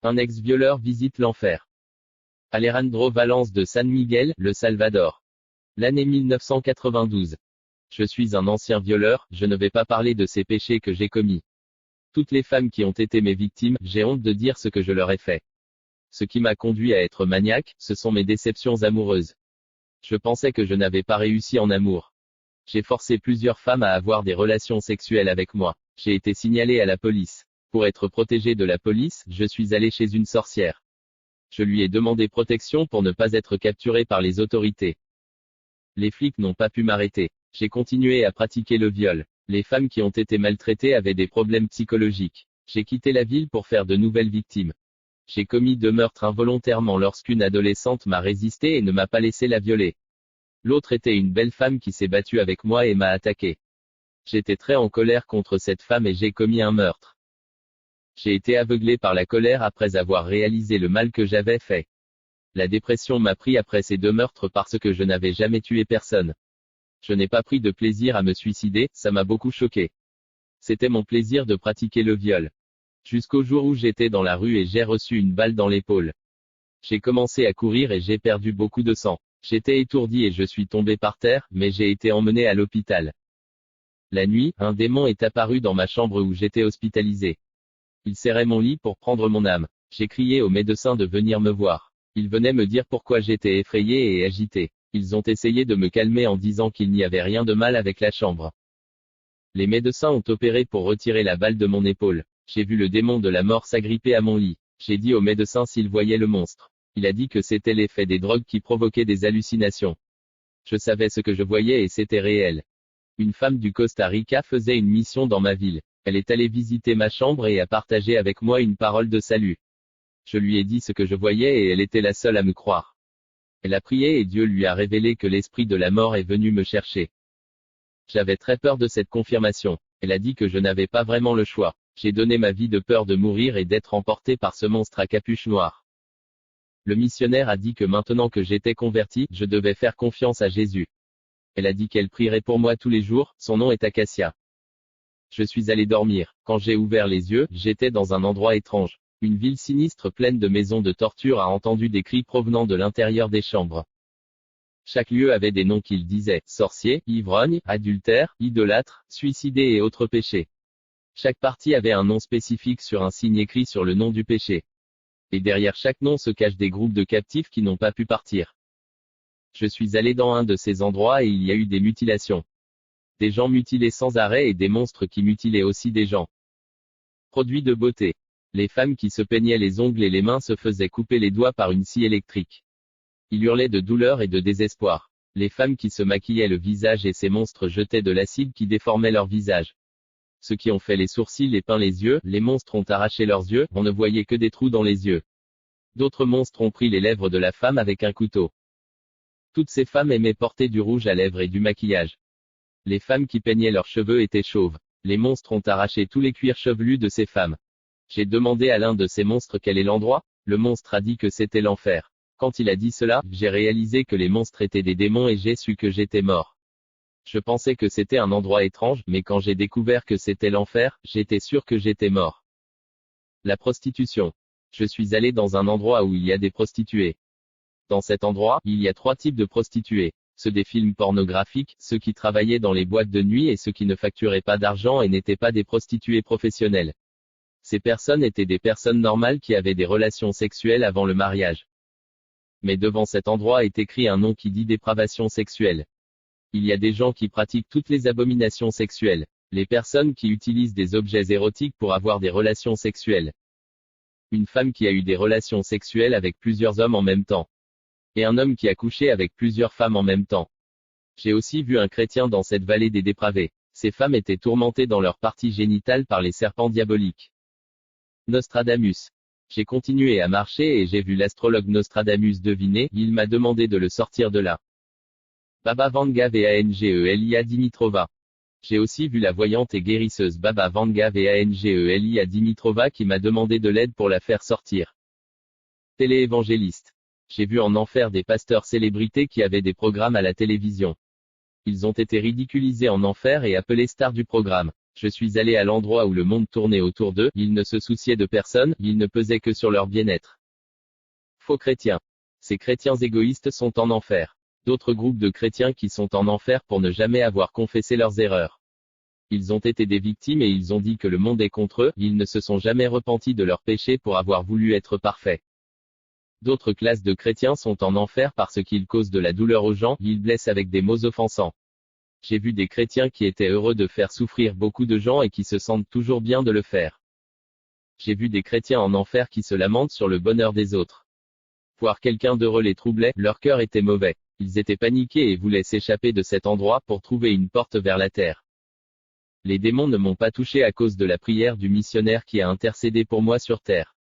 Un ex-violeur visite l'enfer. Alejandro Valence de San Miguel, Le Salvador. L'année 1992. Je suis un ancien violeur, je ne vais pas parler de ces péchés que j'ai commis. Toutes les femmes qui ont été mes victimes, j'ai honte de dire ce que je leur ai fait. Ce qui m'a conduit à être maniaque, ce sont mes déceptions amoureuses. Je pensais que je n'avais pas réussi en amour. J'ai forcé plusieurs femmes à avoir des relations sexuelles avec moi. J'ai été signalé à la police. Pour être protégé de la police, je suis allé chez une sorcière. Je lui ai demandé protection pour ne pas être capturé par les autorités. Les flics n'ont pas pu m'arrêter. J'ai continué à pratiquer le viol. Les femmes qui ont été maltraitées avaient des problèmes psychologiques. J'ai quitté la ville pour faire de nouvelles victimes. J'ai commis 2 meurtres involontairement lorsqu'une adolescente m'a résisté et ne m'a pas laissé la violer. L'autre était une belle femme qui s'est battue avec moi et m'a attaqué. J'étais très en colère contre cette femme et j'ai commis un meurtre. J'ai été aveuglé par la colère après avoir réalisé le mal que j'avais fait. La dépression m'a pris après ces 2 meurtres parce que je n'avais jamais tué personne. Je n'ai pas pris de plaisir à me suicider, ça m'a beaucoup choqué. C'était mon plaisir de pratiquer le viol. Jusqu'au jour où j'étais dans la rue et j'ai reçu une balle dans l'épaule. J'ai commencé à courir et j'ai perdu beaucoup de sang. J'étais étourdi et je suis tombé par terre, mais j'ai été emmené à l'hôpital. La nuit, un démon est apparu dans ma chambre où j'étais hospitalisé. Il serrait mon lit pour prendre mon âme. J'ai crié aux médecins de venir me voir. Ils venaient me dire pourquoi j'étais effrayé et agité. Ils ont essayé de me calmer en disant qu'il n'y avait rien de mal avec la chambre. Les médecins ont opéré pour retirer la balle de mon épaule. J'ai vu le démon de la mort s'agripper à mon lit. J'ai dit au médecin s'il voyait le monstre. Il a dit que c'était l'effet des drogues qui provoquaient des hallucinations. Je savais ce que je voyais et c'était réel. Une femme du Costa Rica faisait une mission dans ma ville. Elle est allée visiter ma chambre et a partagé avec moi une parole de salut. Je lui ai dit ce que je voyais et elle était la seule à me croire. Elle a prié et Dieu lui a révélé que l'esprit de la mort est venu me chercher. J'avais très peur de cette confirmation. Elle a dit que je n'avais pas vraiment le choix. J'ai donné ma vie de peur de mourir et d'être emporté par ce monstre à capuche noire. Le missionnaire a dit que maintenant que j'étais converti, je devais faire confiance à Jésus. Elle a dit qu'elle prierait pour moi tous les jours, son nom est Acacia. Je suis allé dormir. Quand j'ai ouvert les yeux, j'étais dans un endroit étrange. Une ville sinistre pleine de maisons de torture a entendu des cris provenant de l'intérieur des chambres. Chaque lieu avait des noms qu'ils disaient, sorcier, ivrogne, adultère, idolâtre, suicidé et autres péchés. Chaque partie avait un nom spécifique sur un signe écrit sur le nom du péché. Et derrière chaque nom se cachent des groupes de captifs qui n'ont pas pu partir. Je suis allé dans un de ces endroits et il y a eu des mutilations. Des gens mutilés sans arrêt et des monstres qui mutilaient aussi des gens. Produits de beauté. Les femmes qui se peignaient les ongles et les mains se faisaient couper les doigts par une scie électrique. Ils hurlaient de douleur et de désespoir. Les femmes qui se maquillaient le visage et ces monstres jetaient de l'acide qui déformait leur visage. Ceux qui ont fait les sourcils et peint les yeux, les monstres ont arraché leurs yeux, on ne voyait que des trous dans les yeux. D'autres monstres ont pris les lèvres de la femme avec un couteau. Toutes ces femmes aimaient porter du rouge à lèvres et du maquillage. Les femmes qui peignaient leurs cheveux étaient chauves. Les monstres ont arraché tous les cuirs chevelus de ces femmes. J'ai demandé à l'un de ces monstres quel est l'endroit. Le monstre a dit que c'était l'enfer. Quand il a dit cela, j'ai réalisé que les monstres étaient des démons et j'ai su que j'étais mort. Je pensais que c'était un endroit étrange, mais quand j'ai découvert que c'était l'enfer, j'étais sûr que j'étais mort. La prostitution. Je suis allé dans un endroit où il y a des prostituées. Dans cet endroit, il y a 3 types de prostituées. Ceux des films pornographiques, ceux qui travaillaient dans les boîtes de nuit et ceux qui ne facturaient pas d'argent et n'étaient pas des prostituées professionnelles. Ces personnes étaient des personnes normales qui avaient des relations sexuelles avant le mariage. Mais devant cet endroit est écrit un nom qui dit dépravation sexuelle. Il y a des gens qui pratiquent toutes les abominations sexuelles. Les personnes qui utilisent des objets érotiques pour avoir des relations sexuelles. Une femme qui a eu des relations sexuelles avec plusieurs hommes en même temps. Et un homme qui a couché avec plusieurs femmes en même temps. J'ai aussi vu un chrétien dans cette vallée des dépravés. Ces femmes étaient tourmentées dans leur partie génitale par les serpents diaboliques. Nostradamus. J'ai continué à marcher et j'ai vu l'astrologue Nostradamus deviner, il m'a demandé de le sortir de là. Baba Vanga Vangelia Dimitrova. J'ai aussi vu la voyante et guérisseuse Baba Vanga Vangelia Dimitrova qui m'a demandé de l'aide pour la faire sortir. Téléévangéliste. J'ai vu en enfer des pasteurs célébrités qui avaient des programmes à la télévision. Ils ont été ridiculisés en enfer et appelés stars du programme. Je suis allé à l'endroit où le monde tournait autour d'eux, ils ne se souciaient de personne, ils ne pesaient que sur leur bien-être. Faux chrétiens. Ces chrétiens égoïstes sont en enfer. D'autres groupes de chrétiens qui sont en enfer pour ne jamais avoir confessé leurs erreurs. Ils ont été des victimes et ils ont dit que le monde est contre eux, ils ne se sont jamais repentis de leurs péchés pour avoir voulu être parfaits. D'autres classes de chrétiens sont en enfer parce qu'ils causent de la douleur aux gens, ils blessent avec des mots offensants. J'ai vu des chrétiens qui étaient heureux de faire souffrir beaucoup de gens et qui se sentent toujours bien de le faire. J'ai vu des chrétiens en enfer qui se lamentent sur le bonheur des autres. Voir quelqu'un d'heureux les troublait, leur cœur était mauvais. Ils étaient paniqués et voulaient s'échapper de cet endroit pour trouver une porte vers la terre. Les démons ne m'ont pas touché à cause de la prière du missionnaire qui a intercédé pour moi sur terre.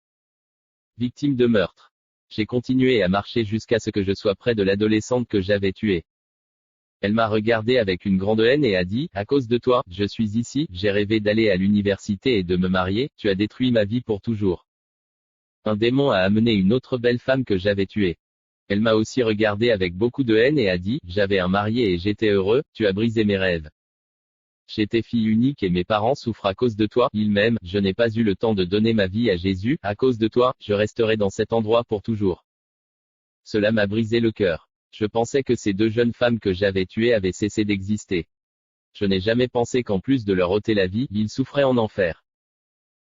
Victime de meurtre. J'ai continué à marcher jusqu'à ce que je sois près de l'adolescente que j'avais tuée. Elle m'a regardé avec une grande haine et a dit, à cause de toi, je suis ici, j'ai rêvé d'aller à l'université et de me marier, tu as détruit ma vie pour toujours. Un démon a amené une autre belle femme que j'avais tuée. Elle m'a aussi regardé avec beaucoup de haine et a dit, j'avais un marié et j'étais heureux, tu as brisé mes rêves. J'étais fille unique et mes parents souffrent à cause de toi, ils m'aiment, je n'ai pas eu le temps de donner ma vie à Jésus, à cause de toi, je resterai dans cet endroit pour toujours. Cela m'a brisé le cœur. Je pensais que ces deux jeunes femmes que j'avais tuées avaient cessé d'exister. Je n'ai jamais pensé qu'en plus de leur ôter la vie, ils souffraient en enfer.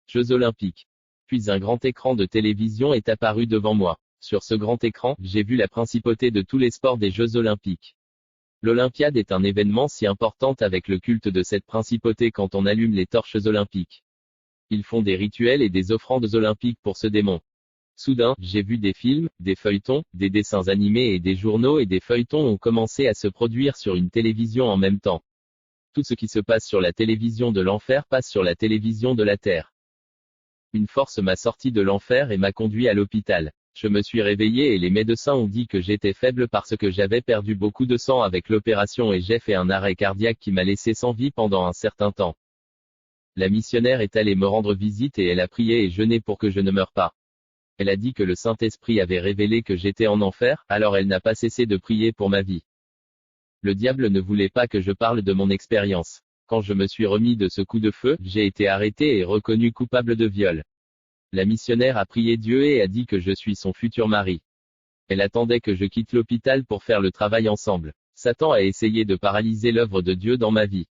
Jeux olympiques. Puis un grand écran de télévision est apparu devant moi. Sur ce grand écran, j'ai vu la principauté de tous les sports des Jeux olympiques. L'Olympiade est un événement si important avec le culte de cette principauté quand on allume les torches olympiques. Ils font des rituels et des offrandes olympiques pour ce démon. Soudain, j'ai vu des films, des feuilletons, des dessins animés et des journaux et des feuilletons ont commencé à se produire sur une télévision en même temps. Tout ce qui se passe sur la télévision de l'enfer passe sur la télévision de la terre. Une force m'a sorti de l'enfer et m'a conduit à l'hôpital. Je me suis réveillé et les médecins ont dit que j'étais faible parce que j'avais perdu beaucoup de sang avec l'opération et j'ai fait un arrêt cardiaque qui m'a laissé sans vie pendant un certain temps. La missionnaire est allée me rendre visite et elle a prié et jeûné pour que je ne meure pas. Elle a dit que le Saint-Esprit avait révélé que j'étais en enfer, alors elle n'a pas cessé de prier pour ma vie. Le diable ne voulait pas que je parle de mon expérience. Quand je me suis remis de ce coup de feu, j'ai été arrêté et reconnu coupable de viol. La missionnaire a prié Dieu et a dit que je suis son futur mari. Elle attendait que je quitte l'hôpital pour faire le travail ensemble. Satan a essayé de paralyser l'œuvre de Dieu dans ma vie.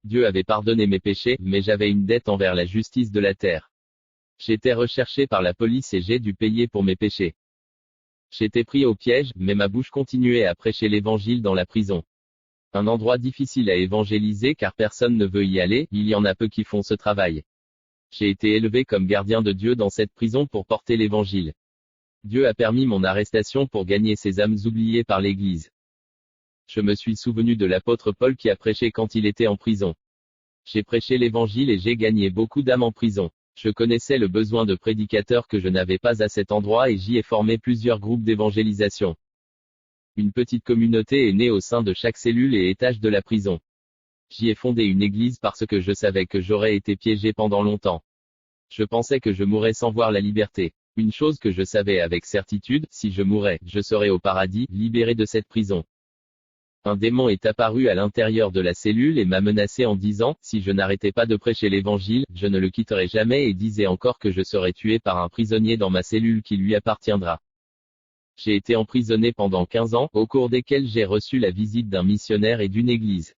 Dieu avait pardonné mes péchés, mais j'avais une dette envers la justice de la terre. J'étais recherché par la police et j'ai dû payer pour mes péchés. J'étais pris au piège, mais ma bouche continuait à prêcher l'évangile dans la prison. Un endroit difficile à évangéliser car personne ne veut y aller, il y en a peu qui font ce travail. J'ai été élevé comme gardien de Dieu dans cette prison pour porter l'évangile. Dieu a permis mon arrestation pour gagner ces âmes oubliées par l'Église. Je me suis souvenu de l'apôtre Paul qui a prêché quand il était en prison. J'ai prêché l'évangile et j'ai gagné beaucoup d'âmes en prison. Je connaissais le besoin de prédicateurs que je n'avais pas à cet endroit et j'y ai formé plusieurs groupes d'évangélisation. Une petite communauté est née au sein de chaque cellule et étage de la prison. J'y ai fondé une église parce que je savais que j'aurais été piégé pendant longtemps. Je pensais que je mourrais sans voir la liberté. Une chose que je savais avec certitude, si je mourais, je serais au paradis, libéré de cette prison. Un démon est apparu à l'intérieur de la cellule et m'a menacé en disant, si je n'arrêtais pas de prêcher l'évangile, je ne le quitterai jamais et disait encore que je serais tué par un prisonnier dans ma cellule qui lui appartiendra. J'ai été emprisonné pendant 15 ans, au cours desquels j'ai reçu la visite d'un missionnaire et d'une église.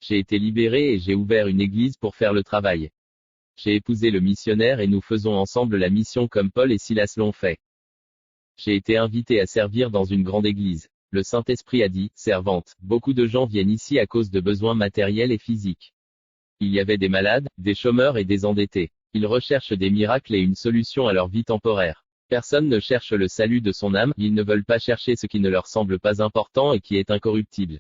J'ai été libéré et j'ai ouvert une église pour faire le travail. J'ai épousé le missionnaire et nous faisons ensemble la mission comme Paul et Silas l'ont fait. J'ai été invité à servir dans une grande église. Le Saint-Esprit a dit, servante, beaucoup de gens viennent ici à cause de besoins matériels et physiques. Il y avait des malades, des chômeurs et des endettés. Ils recherchent des miracles et une solution à leur vie temporaire. Personne ne cherche le salut de son âme, ils ne veulent pas chercher ce qui ne leur semble pas important et qui est incorruptible.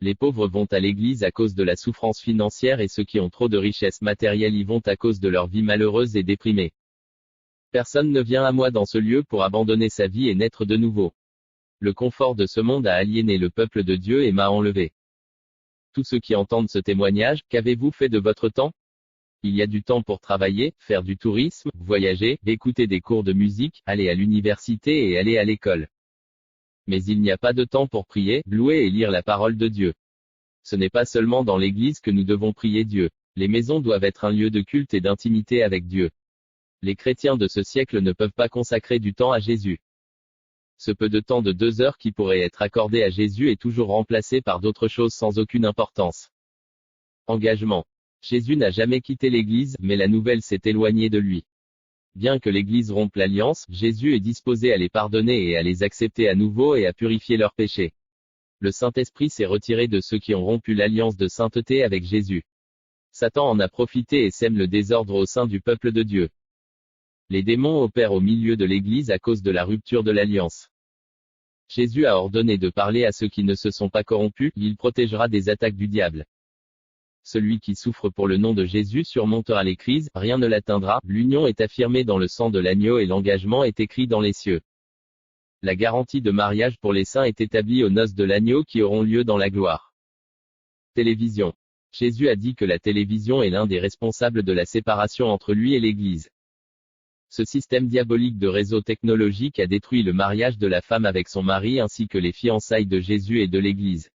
Les pauvres vont à l'église à cause de la souffrance financière et ceux qui ont trop de richesses matérielles y vont à cause de leur vie malheureuse et déprimée. Personne ne vient à moi dans ce lieu pour abandonner sa vie et naître de nouveau. Le confort de ce monde a aliéné le peuple de Dieu et m'a enlevé. Tous ceux qui entendent ce témoignage, qu'avez-vous fait de votre temps? Il y a du temps pour travailler, faire du tourisme, voyager, écouter des cours de musique, aller à l'université et aller à l'école. Mais il n'y a pas de temps pour prier, louer et lire la parole de Dieu. Ce n'est pas seulement dans l'église que nous devons prier Dieu. Les maisons doivent être un lieu de culte et d'intimité avec Dieu. Les chrétiens de ce siècle ne peuvent pas consacrer du temps à Jésus. Ce peu de temps de 2 heures qui pourrait être accordé à Jésus est toujours remplacé par d'autres choses sans aucune importance. Engagement. Jésus n'a jamais quitté l'Église, mais la nouvelle s'est éloignée de lui. Bien que l'Église rompe l'alliance, Jésus est disposé à les pardonner et à les accepter à nouveau et à purifier leurs péchés. Le Saint-Esprit s'est retiré de ceux qui ont rompu l'alliance de sainteté avec Jésus. Satan en a profité et sème le désordre au sein du peuple de Dieu. Les démons opèrent au milieu de l'Église à cause de la rupture de l'alliance. Jésus a ordonné de parler à ceux qui ne se sont pas corrompus, il protégera des attaques du diable. Celui qui souffre pour le nom de Jésus surmontera les crises, rien ne l'atteindra, l'union est affirmée dans le sang de l'agneau et l'engagement est écrit dans les cieux. La garantie de mariage pour les saints est établie aux noces de l'agneau qui auront lieu dans la gloire. Télévision. Jésus a dit que la télévision est l'un des responsables de la séparation entre lui et l'Église. Ce système diabolique de réseau technologique a détruit le mariage de la femme avec son mari ainsi que les fiançailles de Jésus et de l'Église.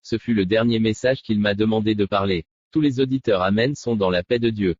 Ce fut le dernier message qu'il m'a demandé de parler. Tous les auditeurs Amen sont dans la paix de Dieu.